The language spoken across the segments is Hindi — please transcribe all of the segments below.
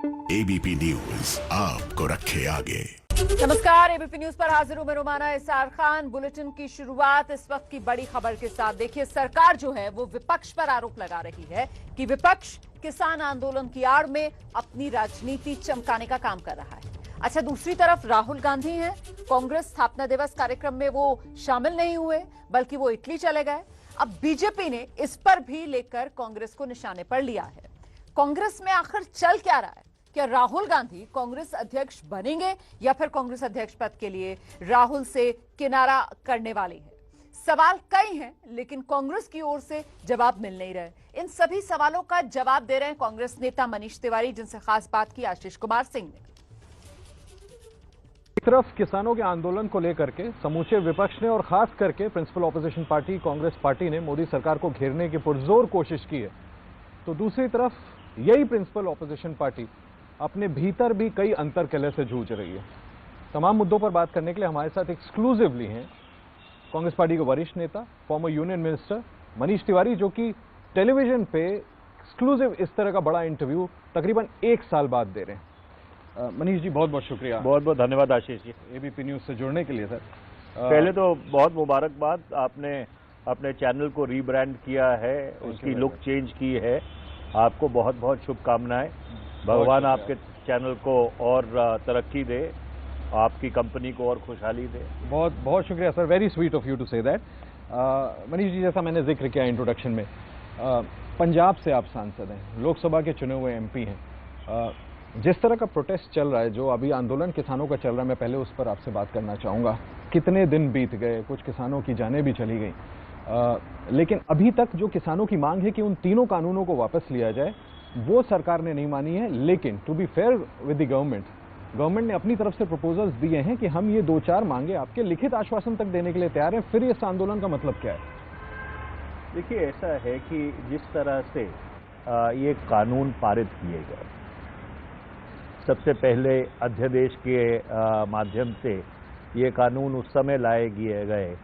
एबीपी न्यूज आपको रखे आगे। नमस्कार, एबीपी न्यूज पर हाजिर हूं मैं रुमाना इसार खान। बुलेटिन की शुरुआत इस वक्त की बड़ी खबर के साथ। देखिए, सरकार जो है वो विपक्ष पर आरोप लगा रही है कि विपक्ष किसान आंदोलन की आड़ में अपनी राजनीति चमकाने का काम कर रहा है। अच्छा, दूसरी तरफ राहुल गांधी हैं। कांग्रेस स्थापना दिवस कार्यक्रम में वो शामिल नहीं हुए, बल्कि वो इटली चले गए। अब बीजेपी ने इस पर भी लेकर कांग्रेस को निशाने पर लिया है। कांग्रेस में आखिर चल क्या रहा है? क्या राहुल गांधी कांग्रेस अध्यक्ष बनेंगे या फिर कांग्रेस अध्यक्ष पद के लिए राहुल से किनारा करने वाले हैं? सवाल कई हैं, लेकिन कांग्रेस की ओर से जवाब मिल नहीं रहे। इन सभी सवालों का जवाब दे रहे हैं कांग्रेस नेता मनीष तिवारी, जिनसे खास बात की आशीष कुमार सिंह ने। एक तरफ किसानों के आंदोलन को लेकर के समूचे विपक्ष ने और खास करके principal opposition party Congress party ने मोदी सरकार को घेरने की पुरजोर कोशिश की है, तो दूसरी तरफ यही प्रिंसिपल ऑपोजिशन पार्टी अपने भीतर भी कई अंतर्कलह से जूझ रही है। तमाम मुद्दों पर बात करने के लिए हमारे साथ एक्सक्लूसिवली हैं कांग्रेस पार्टी के वरिष्ठ नेता, former union minister Manish Tiwari, जो कि टेलीविजन पे एक्सक्लूसिव इस तरह का बड़ा इंटरव्यू तकरीबन 1 साल बाद दे रहे हैं। मनीष जी, बहुत बहुत शुक्रिया। बहुत बहुत धन्यवाद आशीष जी, एबीपी न्यूज से जुड़ने के लिए। सर, पहले तो बहुत मुबारकबाद, आपने अपने चैनल को रीब्रांड किया है, उसकी लुक चेंज की है। आपको बहुत बहुत शुभकामनाएं। भगवान आपके चैनल को और तरक्की दे, आपकी कंपनी को और खुशहाली दे। बहुत बहुत शुक्रिया sir, very sweet of you to say that. Manish ji, जैसा मैंने जिक्र किया इंट्रोडक्शन में, पंजाब से आप सांसद हैं, लोकसभा के चुने हुए एमपी हैं। जिस तरह का प्रोटेस्ट चल रहा है, जो अभी आंदोलन किसानों का चल रहा है, मैं पहले उस पर आपसे बात करना चाहूँगा। कितने दिन बीत गए, कुछ किसानों की जानें भी चली गई, लेकिन अभी तक जो किसानों की मांग है कि उन तीनों कानूनों को वापस लिया जाए, वो सरकार ने नहीं मानी है। लेकिन to be fair with the government ने अपनी तरफ से प्रपोजल्स दिए हैं कि हम ये 2-4 मांगे आपके लिखित आश्वासन तक देने के लिए तैयार हैं। फिर इस आंदोलन का मतलब क्या है? देखिए, ऐसा है कि जिस तरह से ये कानून पारित किए गए, सबसे पहले अध्यादेश के माध्यम से ये कानून उस समय लाए गए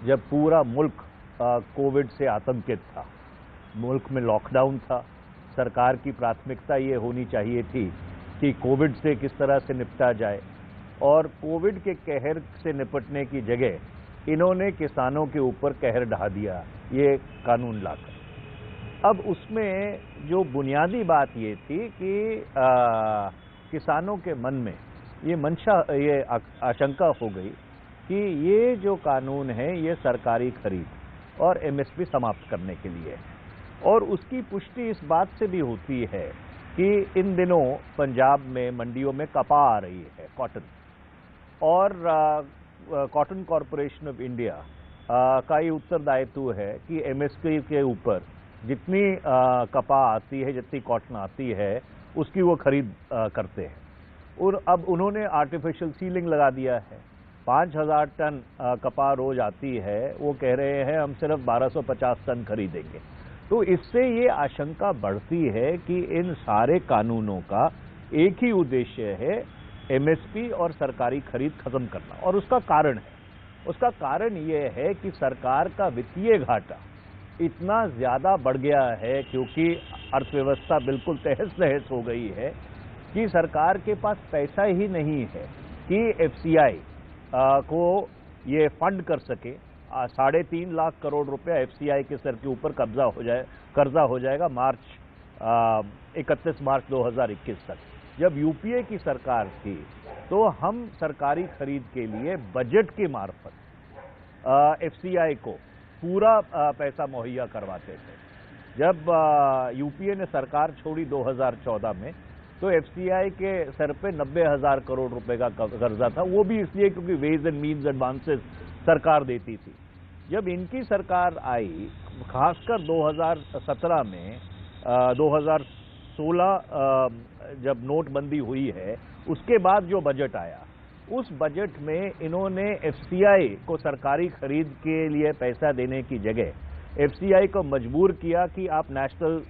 जब पूरा मुल्क कोविड से आतंकित था, मुल्क में लॉकडाउन था। सरकार की प्राथमिकता ये होनी चाहिए थी कि कोविड से किस तरह से निपटा जाए, और कोविड के कहर से निपटने की जगह इन्होंने किसानों के ऊपर कहर ढा दिया ये कानून लाकर। अब उसमें जो बुनियादी बात ये थी कि किसानों के मन में ये आशंका हो गई कि ये जो कानून है ये सरकारी खरीद और एमएसपी समाप्त करने के लिए है। और उसकी पुष्टि इस बात से भी होती है कि इन दिनों पंजाब में मंडियों में कपा आ रही है, कॉटन, और कॉटन कॉरपोरेशन ऑफ इंडिया का ये उत्तरदायित्व है कि एमएसपी के ऊपर जितनी कपा आती है, जितनी कॉटन आती है, उसकी वो खरीद करते हैं। और अब उन्होंने आर्टिफिशियल सीलिंग लगा दिया है। 5000 टन कपा रोज आती है, वो कह रहे हैं हम सिर्फ 1250 टन खरीदेंगे। तो इससे ये आशंका बढ़ती है कि इन सारे कानूनों का एक ही उद्देश्य है, एमएसपी और सरकारी खरीद खत्म करना। और उसका कारण ये है कि सरकार का वित्तीय घाटा इतना ज्यादा बढ़ गया है, क्योंकि अर्थव्यवस्था बिल्कुल तहस नहस हो गई है, कि सरकार के पास पैसा ही नहीं है कि एफसीआई को ये फंड कर सके। 3.5 लाख करोड़ रुपया एफसीआई के सर के ऊपर कर्जा हो जाएगा 31 मार्च 2021 तक। जब यूपीए की सरकार थी तो हम सरकारी खरीद के लिए बजट के मार्फत एफसीआई को पूरा पैसा मुहैया करवाते थे। जब यूपीए ने सरकार छोड़ी 2014 में, तो एफसीआई के सर पे 90,000 करोड़ रुपए का कर्जा था। वो भी इसलिए क्योंकि वेज एंड मीन्स एडवांसेस सरकार देती थी। जब इनकी सरकार आई, खासकर 2017 में 2016 जब नोटबंदी हुई है, उसके बाद जो बजट आया, उस बजट में इन्होंने एफसीआई को सरकारी खरीद के लिए पैसा देने की जगह एफसीआई को मजबूर किया कि आप नेशनल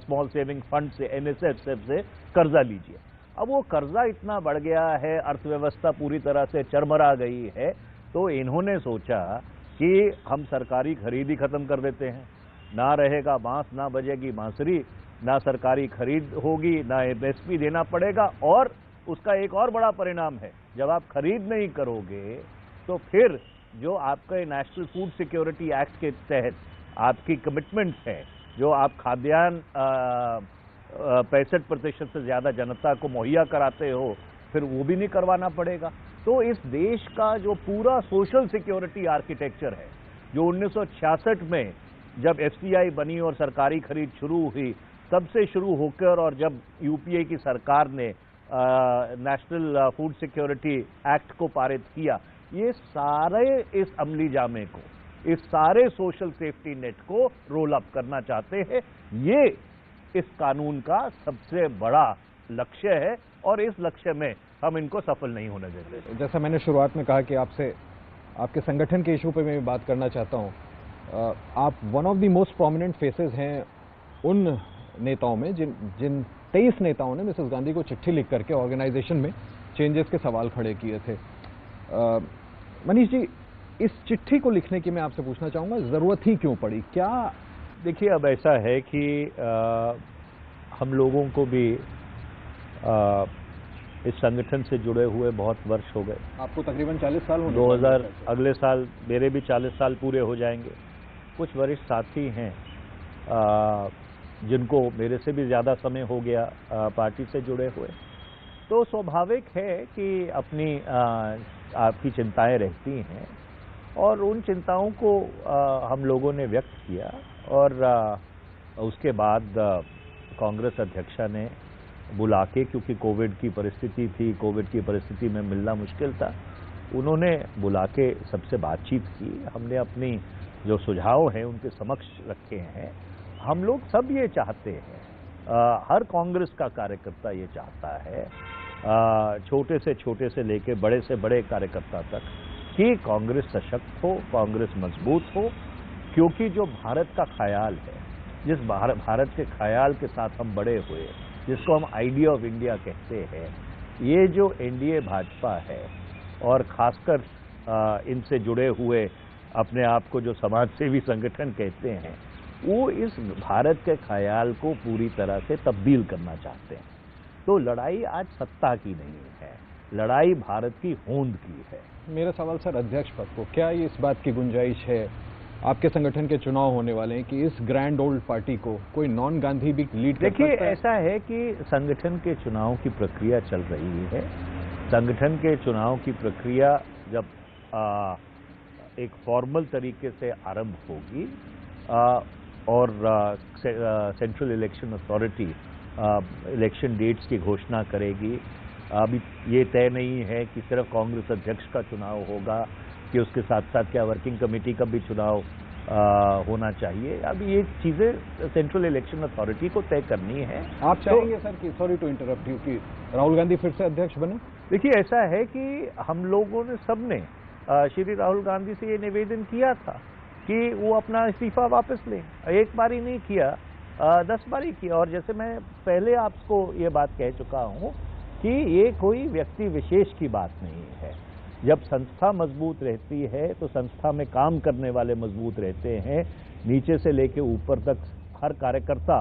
स्मॉल सेविंग फंड से, एनएसएफ से कर्जा लीजिए। अब वो कर्जा इतना बढ़ गया है, अर्थव्यवस्था पूरी तरह से चरमरा गई है, तो इन्होंने सोचा कि हम सरकारी खरीद ही खत्म कर देते हैं। ना रहेगा बांस, ना बजेगी बांसुरी, ना सरकारी खरीद होगी, ना एमएसपी देना पड़ेगा। और उसका एक और बड़ा परिणाम है, जब आप खरीद नहीं करोगे तो फिर जो आपके नेशनल फूड सिक्योरिटी एक्ट के तहत आपकी कमिटमेंट्स हैं, जो आप खाद्यान्न 65% से ज़्यादा जनता को मुहैया कराते हो, फिर वो भी नहीं करवाना पड़ेगा। तो इस देश का जो पूरा सोशल सिक्योरिटी आर्किटेक्चर है, जो 1966 में जब एफसीआई बनी और सरकारी खरीद शुरू हुई, तब से शुरू होकर, और जब यूपीए की सरकार ने नेशनल फूड सिक्योरिटी एक्ट को पारित किया, ये सारे इस अमली जामे को, इस सारे सोशल सेफ्टी नेट को रोल अप करना चाहते हैं। ये इस कानून का सबसे बड़ा लक्ष्य है और इस लक्ष्य में हम इनको सफल नहीं होने देते। जैसा मैंने शुरुआत में कहा कि आपसे आपके संगठन के इशू पे मैं भी बात करना चाहता हूं। आप one of the most prominent faces हैं उन नेताओं में जिन 23 नेताओं ने मिसेस गांधी को चिट्ठी लिख करके ऑर्गेनाइजेशन में चेंजेस के सवाल खड़े किए थे। मनीष जी, इस चिट्ठी को लिखने की मैं आपसे पूछना चाहूंगा, जरूरत ही क्यों पड़ी? क्या देखिए, अब ऐसा है कि हम लोगों को भी इस संगठन से जुड़े हुए बहुत वर्ष हो गए। आपको तकरीबन 40 साल हो गए। 2000 अगले साल मेरे भी 40 साल पूरे हो जाएंगे। कुछ वरिष्ठ साथी हैं जिनको मेरे से भी ज़्यादा समय हो गया पार्टी से जुड़े हुए। तो स्वाभाविक है कि अपनी आपकी चिंताएं रहती हैं और उन चिंताओं को हम लोगों ने व्यक्त किया। और उसके बाद कांग्रेस अध्यक्षा ने बुला के, क्योंकि कोविड की परिस्थिति थी, कोविड की परिस्थिति में मिलना मुश्किल था, उन्होंने बुला के सबसे बातचीत की। हमने अपनी जो सुझाव हैं उनके समक्ष रखे हैं। हम लोग सब ये चाहते हैं, हर कांग्रेस का कार्यकर्ता ये चाहता है, छोटे से लेके बड़े से बड़े कार्यकर्ता तक, कि कांग्रेस सशक्त हो, कांग्रेस मजबूत हो। क्योंकि जो भारत का ख्याल है, जिस भारत के ख्याल के साथ हम बड़े हुए, जिसको हम आइडिया ऑफ इंडिया कहते हैं, ये जो एनडीए भाजपा है और खासकर इनसे जुड़े हुए अपने आप को जो समाज सेवी संगठन कहते हैं, वो इस भारत के ख्याल को पूरी तरह से तब्दील करना चाहते हैं। तो लड़ाई आज सत्ता की नहीं है, लड़ाई भारत की होंद की है। मेरा सवाल सर अध्यक्ष पद को, क्या ये इस बात की गुंजाइश है, आपके संगठन के चुनाव होने वाले हैं, कि इस ग्रैंड ओल्ड पार्टी को कोई नॉन गांधी भी लीड कर सकता है? देखिए, ऐसा है कि संगठन के चुनाव की प्रक्रिया चल रही है। संगठन के चुनाव की प्रक्रिया जब एक फॉर्मल तरीके से आरंभ होगी और central election authority election dates की घोषणा करेगी। अभी ये तय नहीं है कि सिर्फ कांग्रेस अध्यक्ष का चुनाव होगा, कि उसके साथ साथ क्या वर्किंग कमेटी का भी चुनाव होना चाहिए। अभी ये चीज़ें सेंट्रल इलेक्शन अथॉरिटी को तय करनी है। आप चाहेंगे सर कि, सॉरी टू इंटरप्ट यू, कि राहुल गांधी फिर से अध्यक्ष बने? देखिए, ऐसा है कि हम लोगों ने सबने श्री राहुल गांधी से ये निवेदन किया था कि वो अपना इस्तीफा वापस लें। एक बार ही नहीं किया, 10 बार ही किया। और जैसे मैं पहले आपको ये बात कह चुका हूँ कि ये कोई व्यक्ति विशेष की बात नहीं है। जब संस्था मजबूत रहती है तो संस्था में काम करने वाले मजबूत रहते हैं। नीचे से लेके ऊपर तक हर कार्यकर्ता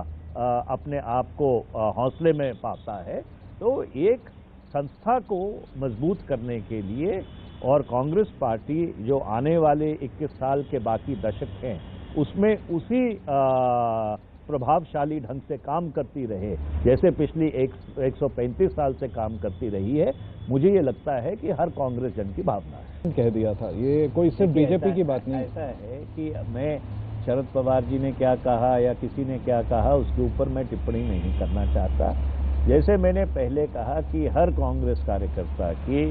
अपने आप को हौसले में पाता है। तो एक संस्था को मजबूत करने के लिए, और कांग्रेस पार्टी जो आने वाले 21 साल के बाकी दशक हैं उसमें उसी प्रभावशाली ढंग से काम करती रहे जैसे पिछली 135 साल से काम करती रही है, मुझे ये लगता है कि हर कांग्रेस जन की भावना है। कह दिया था, ये कोई सिर्फ बीजेपी की बात नहीं। ऐसा है कि मैं शरद पवार जी ने क्या कहा या किसी ने क्या कहा उसके ऊपर मैं टिप्पणी नहीं करना चाहता। जैसे मैंने पहले कहा कि हर कांग्रेस कार्यकर्ता की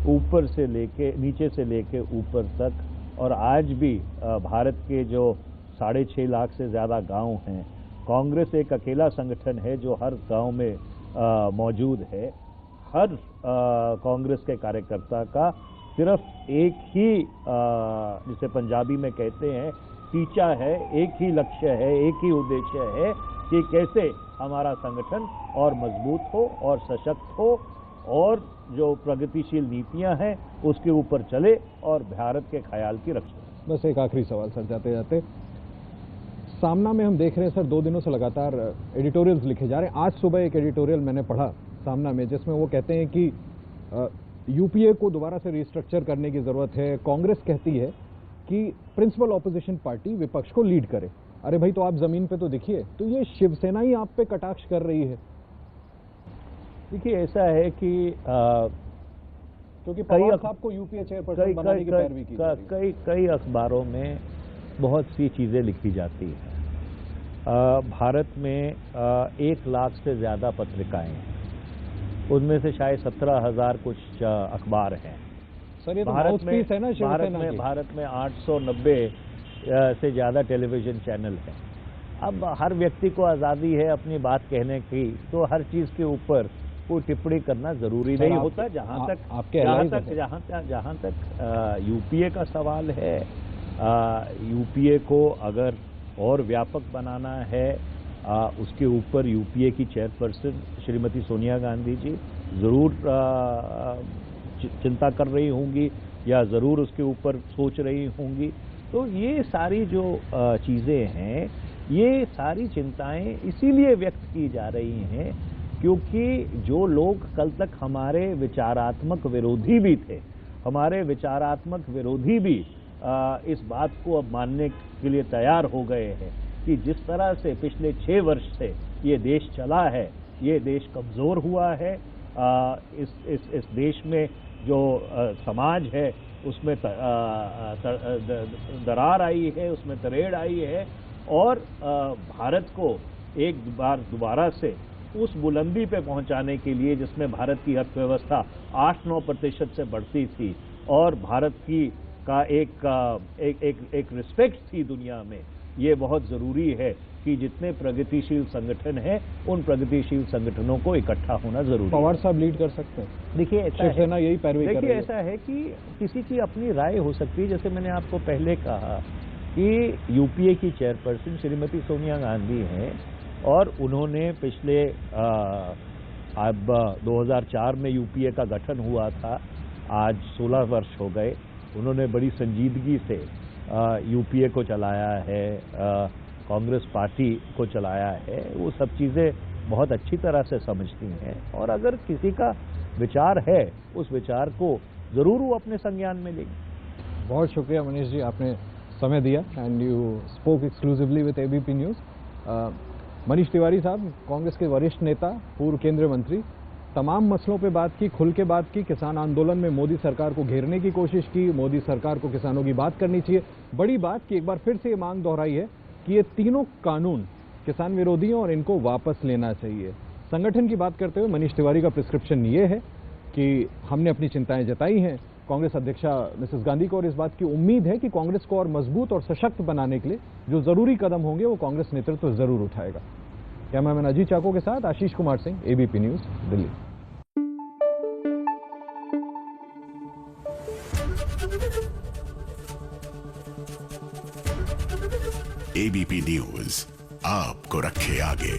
ऊपर से लेके, नीचे से लेके ऊपर तक, और आज भी भारत के जो 6.5 लाख से ज़्यादा गांव हैं, कांग्रेस एक अकेला संगठन है जो हर गांव में मौजूद है। हर कांग्रेस के कार्यकर्ता का सिर्फ एक ही जिसे पंजाबी में कहते हैं टीचा है, एक ही लक्ष्य है, एक ही उद्देश्य है कि कैसे हमारा संगठन और मजबूत हो और सशक्त हो और जो प्रगतिशील नीतियां हैं उसके ऊपर चले और भारत के ख्याल की रक्षा। बस एक आखिरी सवाल सर जाते जाते, सामना में हम देख रहे हैं सर, 2 दिनों से लगातार एडिटोरियल्स लिखे जा रहे हैं। आज सुबह एक एडिटोरियल मैंने पढ़ा सामना में, जिसमें वो कहते हैं कि यूपीए को दोबारा से रिस्ट्रक्चर करने की जरूरत है। कांग्रेस कहती है कि प्रिंसिपल ऑपोजिशन पार्टी विपक्ष को लीड करे। अरे भाई, तो आप जमीन पे तो दिखिए। तो ये शिवसेना ही आप पे कटाक्ष कर रही है। देखिए, ऐसा है कि क्योंकि पवार साहब को यूपीए चेयरपर्सन बनाने की पैरवी की जा रही है। कई अखबारों में बहुत सी चीजें लिखी जाती हैं। भारत में 1 लाख से ज्यादा पत्रिकाएं हैं, उनमें से शायद 17,000 कुछ अखबार हैं। सर, ये तो माउथपीस है ना शिवसेना की। भारत में 890 से ज्यादा टेलीविजन चैनल हैं। अब हर व्यक्ति को आज़ादी है अपनी बात कहने की, तो हर चीज के ऊपर कोई टिप्पणी करना जरूरी नहीं होता। जहां तक यूपीए का सवाल है, यूपीए को अगर और व्यापक बनाना है, उसके ऊपर यूपीए की चेयरपर्सन श्रीमती सोनिया गांधी जी जरूर चिंता कर रही होंगी या जरूर उसके ऊपर सोच रही होंगी। तो ये सारी जो चीजें हैं, ये सारी चिंताएं इसीलिए व्यक्त की जा रही हैं क्योंकि जो लोग कल तक हमारे विचारात्मक विरोधी भी थे, हमारे विचारात्मक विरोधी भी इस बात को अब मानने के लिए तैयार हो गए हैं कि जिस तरह से पिछले 6 वर्ष से ये देश चला है, ये देश कमजोर हुआ है। इस देश में जो समाज है उसमें दरार आई है, उसमें तरेड़ आई है और भारत को एक बार दोबारा से उस बुलंदी पे पहुंचाने के लिए जिसमें भारत की अर्थव्यवस्था 8-9% से बढ़ती थी और भारत की का एक रिस्पेक्ट थी दुनिया में, ये बहुत जरूरी है कि जितने प्रगतिशील संगठन हैं उन प्रगतिशील संगठनों को इकट्ठा होना जरूरी है। पवार साहब लीड कर सकते हैं। देखिए, शिवसेना यही पैरवी कर रही है। देखिए, ऐसा है कि किसी की अपनी राय हो सकती है। जैसे मैंने आपको पहले कहा कि यूपीए की चेयरपर्सन श्रीमती सोनिया गांधी हैं और उन्होंने पिछले अब 2004 में यूपीए का गठन हुआ था, आज 16 वर्ष हो गए। उन्होंने बड़ी संजीदगी से यूपीए को चलाया है, कांग्रेस पार्टी को चलाया है। वो सब चीज़ें बहुत अच्छी तरह से समझती हैं और अगर किसी का विचार है, उस विचार को ज़रूर वो अपने संज्ञान में लेंगे। बहुत शुक्रिया मनीष जी, आपने समय दिया and you spoke exclusively with ABP news. Manish Tiwari साहब, कांग्रेस के वरिष्ठ नेता, पूर्व केंद्रीय मंत्री, तमाम मसलों पे बात की, खुल के बात की। किसान आंदोलन में मोदी सरकार को घेरने की कोशिश की, मोदी सरकार को किसानों की बात करनी चाहिए। बड़ी बात की एक बार फिर से ये मांग दोहराई है कि ये तीनों कानून किसान विरोधी हैं और इनको वापस लेना चाहिए। संगठन की बात करते हुए मनीष तिवारी का प्रिस्क्रिप्शन ये है कि हमने अपनी चिंताएं जताई हैं कांग्रेस अध्यक्षा मिसेस गांधी को और इस बात की उम्मीद है कि कांग्रेस को और मजबूत और सशक्त बनाने के लिए जो जरूरी कदम होंगे वो कांग्रेस नेतृत्व जरूर उठाएगा। कैमरामैन अजीत चाको के साथ Ashish Kumar Singh, ABP News, Delhi. ABP News आपको रखे आगे।